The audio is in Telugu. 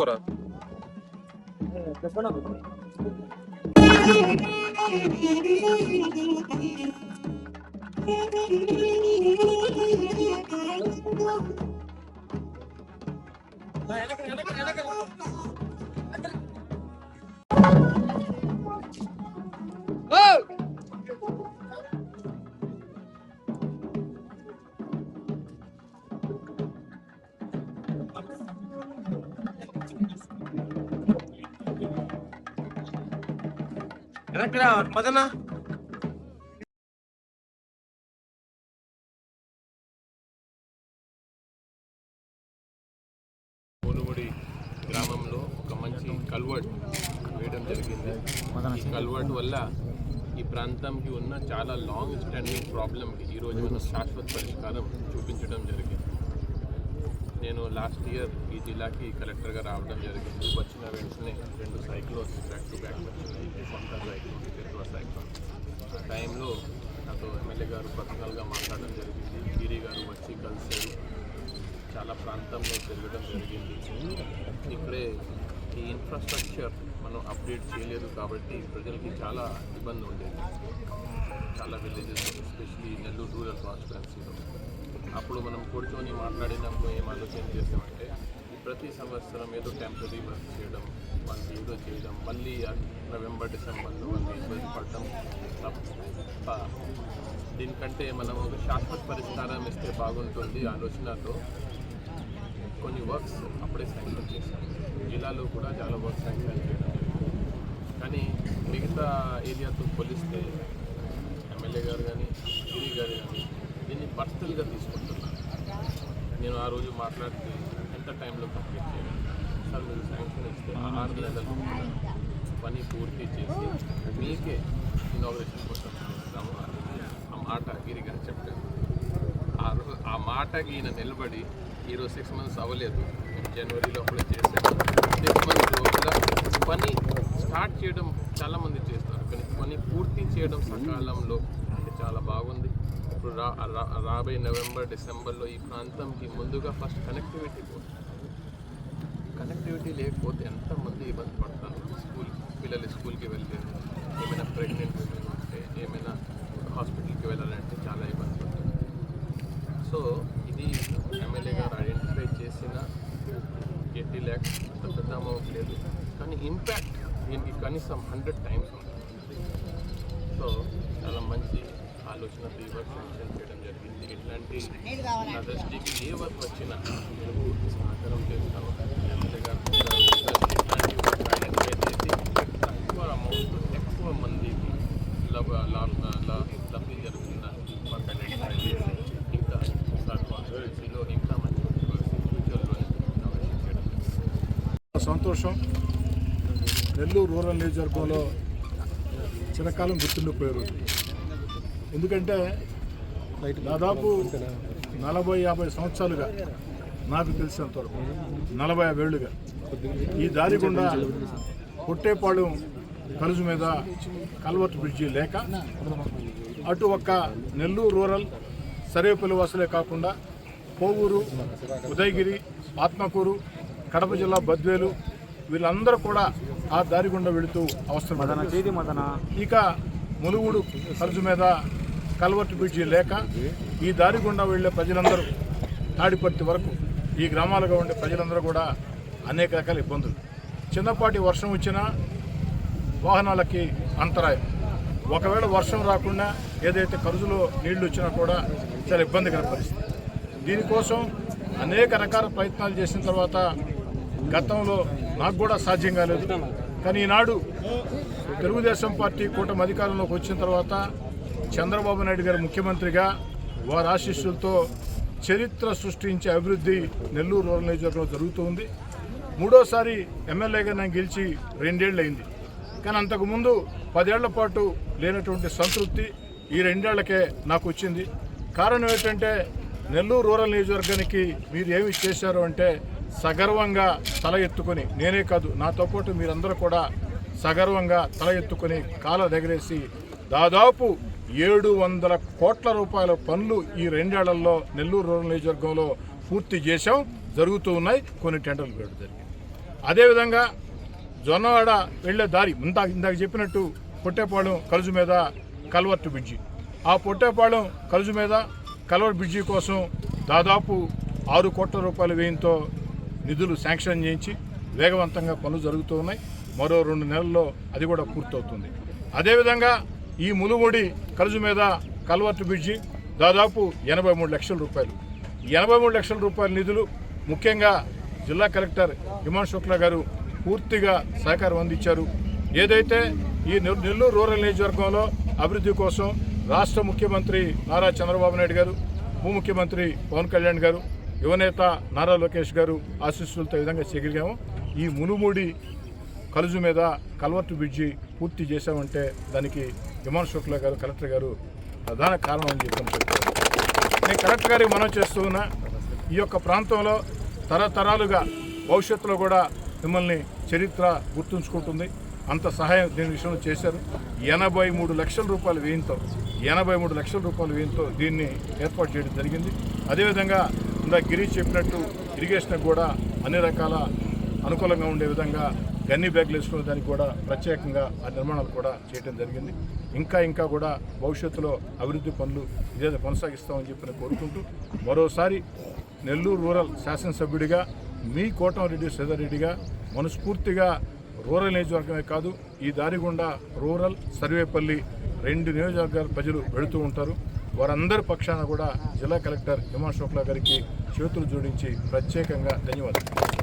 తీసుకోరా. మదన పోలువడి గ్రామంలో ఒక మంచి కల్వర్ట్ వేయడం జరిగింది. ఈ కల్వర్ట్ వల్ల ఈ ప్రాంతంకి ఉన్న చాలా లాంగ్ స్టాండింగ్ ప్రాబ్లంకి ఈరోజు మనం శాశ్వత పరిష్కారం చూపించడం జరిగింది. నేను లాస్ట్ ఇయర్ ఈ జిల్లాకి కలెక్టర్గా రావడం జరిగింది. వచ్చిన వెంటనే 2 సైక్లోన్స్ బ్యాక్ టు బ్యాక్ వచ్చినాయి. సొంత సైక్లోన్, పెద్ద సైక్లోన్. ఆ టైంలో నాతో ఎమ్మెల్యే గారు పర్సనల్గా మాట్లాడడం జరిగింది. గిరి గారు వచ్చి కలిసారు. చాలా ప్రాంతంలో తిరగడం జరిగింది. ఇక్కడే ఈ ఇన్ఫ్రాస్ట్రక్చర్ మనం అప్డేట్ చేయలేదు కాబట్టి ప్రజలకి చాలా ఇబ్బంది ఉండేది. చాలా విలేజెస్, ఎస్పెషలీ నెల్లూరు రూరల్ కాన్స్టిట్యుయెన్సీలో. అప్పుడు మనం కూర్చొని మాట్లాడినప్పుడు ఏం ఆలోచన చేసామంటే ప్రతి సంవత్సరం ఏదో టెంపరీ వర్క్ చేయడం, వాళ్ళకి ఏదో చేయడం, మళ్ళీ నవంబర్ డిసెంబర్లో వాళ్ళకి ఇబ్బంది పడటం తప్ప దీనికంటే మనం ఒక శాశ్వత పరిష్కారం ఇస్తే బాగుంటుంది ఆలోచనతో కొన్ని వర్క్స్ అప్పుడే శాంక్షన్ చేశాం. జిల్లాలో కూడా చాలా వర్క్స్ శాంక్షన్ చేయడం. కానీ మిగతా ఏరియాతో పోలిస్తే ఎమ్మెల్యే గారు కానీ గిరి గారు కానీ దీన్ని పర్సనల్గా తీసుకుంటున్నాను. నేను ఆ రోజు మాట్లాడితే ఎంత టైంలో కంప్లీట్ చేయాలి సార్, మీరు శాంక్షన్ ఇస్తే 6 నెలలు పని పూర్తి చేసి మీకే ఇనాగ్రేషన్ కోసం చేస్తాము. ఆ మాట గిరి గారు చెప్పారు. ఆ మాటకి ఈయన నిలబడి ఈరోజు 6 months అవ్వలేదు, జనవరిలో అప్పుడే చేశాను. 6 months లోపల పని స్టార్ట్ చేయడం చాలామంది చేస్తారు, కానీ పని పూర్తి చేయడం సకాలంలో అంటే చాలా బాగుంది. ఇప్పుడు రాబోయే నవంబర్ డిసెంబర్లో ఈ ప్రాంతంకి ముందుగా ఫస్ట్ కనెక్టివిటీ పోతుంది. కనెక్టివిటీ లేకపోతే ఎంతమంది ఇబ్బంది పడతారు. పిల్లలు స్కూల్కి వెళ్ళలేదు, ఏమైనా ప్రెగ్నెంట్ విమెన్ ఉంటే, ఏమైనా హాస్పిటల్కి వెళ్ళాలంటే చాలా ఇబ్బంది పడుతుంది. సో ఇది ఎమ్మెల్యే గారు ఐడెంటిఫై చేసిన 80 lakhs అంత పెద్ద అమౌంట్ లేదు, కానీ ఇంపాక్ట్ దీనికి కనీసం 100 times ఉంటుంది. సో చాలా మంచి ఆలోచన ఈ వర్క్ శాంక్షన్ చేయడం జరిగింది. ఇట్లాంటి నా దృష్టికి ఏ వర్క్ వచ్చినా మేము సహకారం చేస్తాము. ఎమ్మెల్యే గారు ఇట్లాంటి వర్క్ ఐడెంటిఫై చేసి తక్కువ అమౌంట్ ఎక్కువ మందికి లబ్ధి జరుగుతున్న వర్క్ ఐడెంటిఫై చేసి ఇంకా కాన్స్టిట్యుయెన్సీలో ఇంకా మంచి ఫ్యూచర్లో చేయడం. సంతోషం. నెల్లూరు రూరల్ నియోజకవర్గంలో చిరకాలం గుర్తుండిపోయారు. ఎందుకంటే దాదాపు 40-50 సంవత్సరాలుగా నాకు తెలిసినంతవరకు 45 ఏళ్ళుగా ఈ దారి గుండా పుట్టేపాడు కలుజు మీద కల్వర్ట్ బ్రిడ్జి లేక అటు ఒక్క నెల్లూరు రూరల్ సర్వేపల్లి వాసులే కాకుండా పోవూరు, ఉదయగిరి, ఆత్మకూరు, కడప జిల్లా బద్వేలు వీళ్ళందరూ కూడా ఆ దారి గుండా వెళుతూ అవసరం. ఇక ములుగుడు కలుజు మీద కల్వర్ట్ బ్రిడ్జి లేక ఈ దారి గుండా వెళ్లే ప్రజలందరూ తాడిపర్తి వరకు ఈ గ్రామాలుగా ఉండే ప్రజలందరూ కూడా అనేక రకాల ఇబ్బందులు. చిన్నపాటి వర్షం వచ్చినా వాహనాలకి అంతరాయం. ఒకవేళ వర్షం రాకుండా ఏదైతే కలుజులో నీళ్లు వచ్చినా కూడా చాలా ఇబ్బందికర పరిస్థితి. దీనికోసం అనేక రకాల ప్రయత్నాలు చేసిన తర్వాత గతంలో నాకు కూడా సాధ్యం కాలేదు. కానీ ఈనాడు తెలుగుదేశం పార్టీ కూటమి అధికారంలోకి వచ్చిన తర్వాత చంద్రబాబు నాయుడు గారు ముఖ్యమంత్రిగా వారి ఆశీస్సులతో చరిత్ర సృష్టించే అభివృద్ధి నెల్లూరు రూరల్ నియోజకవర్గంలో జరుగుతుంది. 3వసారి ఎమ్మెల్యేగా నేను గెలిచి 2 ఏళ్ళు అయింది. కానీ అంతకుముందు 10 ఏళ్ల పాటు లేనటువంటి సంతృప్తి ఈ 2 ఏళ్లకే నాకు వచ్చింది. కారణం ఏంటంటే నెల్లూరు రూరల్ నియోజకవర్గానికి మీరు ఏమి చేశారు అంటే సగర్వంగా తల ఎత్తుకొని, నేనే కాదు నాతో పాటు మీరందరూ కూడా సగర్వంగా తల ఎత్తుకొని కాళ్ళ దగ్గరేసి దాదాపు 700 కోట్ల రూపాయల పనులు ఈ 2 ఏళ్లలో నెల్లూరు రూరల్ నియోజకవర్గంలో పూర్తి చేశాం, జరుగుతూ ఉన్నాయి. కొన్ని టెండర్లు కూడా జరిగింది. అదేవిధంగా జొన్నవాడ వెళ్ళే దారి ఇందాక చెప్పినట్టు పొట్టేపాళెం కలుజు మీద కల్వర్ట్ బ్రిడ్జి, ఆ పొట్టేపాళెం కలుజు మీద కల్వర్ట్ బ్రిడ్జి కోసం దాదాపు 6 కోట్ల రూపాయల వ్యయంతో నిధులు శాంక్షన్ చేయించి వేగవంతంగా పనులు జరుగుతూ ఉన్నాయి. మరో 2 నెలల్లో అది కూడా పూర్తవుతుంది. అదేవిధంగా ఈ ములుముడి కలుజు మీద కల్వర్ట్ బ్రిడ్జి దాదాపు 83 లక్షల రూపాయలు. 83 లక్షల రూపాయల నిధులు ముఖ్యంగా జిల్లా కలెక్టర్ హిమాంశు శుక్లా గారు పూర్తిగా సహకారం అందించారు. ఏదైతే ఈ నెల్లూరు రూరల్ నియోజకవర్గంలో అభివృద్ధి కోసం రాష్ట్ర ముఖ్యమంత్రి నారా చంద్రబాబు నాయుడు గారు, ఉప ముఖ్యమంత్రి పవన్ కళ్యాణ్ గారు, యువనేత నారా లోకేష్ గారు ఆశీస్సులతో ఈ విధంగా చేయగలిగాము. ఈ మునుముడి కలుజు మీద కల్వర్ట్ బ్రిడ్జి పూర్తి చేశామంటే దానికి హిమాంశు శుక్లా గారు కలెక్టర్ గారు ప్రధాన కారణం అని చెప్పి చెప్తారు. నేను కలెక్టర్ గారికి మనం చేస్తూ ఉన్న ఈ యొక్క ప్రాంతంలో తరతరాలుగా భవిష్యత్తులో కూడా మిమ్మల్ని చరిత్ర గుర్తుంచుకుంటుంది. అంత సహాయం దీని విషయంలో చేశారు. 83 లక్షల రూపాయల వ్యయంతో దీన్ని ఏర్పాటు చేయడం జరిగింది. అదేవిధంగా ఇందాక గిరీష్ చెప్పినట్టు ఇరిగేషన్ కూడా అన్ని రకాల అనుకూలంగా ఉండే విధంగా గన్ని బ్యాగ్లు వేసుకునే దానికి కూడా ప్రత్యేకంగా ఆ నిర్మాణాలు కూడా చేయడం జరిగింది. ఇంకా కూడా భవిష్యత్తులో అభివృద్ధి పనులు ఇదే కొనసాగిస్తామని చెప్పి కోరుకుంటూ మరోసారి నెల్లూరు రూరల్ శాసనసభ్యుడిగా మీ కోటంరెడ్డి శ్రీధర్రెడ్డిగా మనస్ఫూర్తిగా రూరల్ నియోజకవర్గమే కాదు, ఈ దారి గుండా రూరల్ సర్వేపల్లి 2 నియోజకవర్గాల ప్రజలు వెళుతూ ఉంటారు. వారందరి పక్షాన కూడా జిల్లా కలెక్టర్ హిమాంశు శుక్లా గారికి చేతులు జోడించి ప్రత్యేకంగా ధన్యవాదాలు.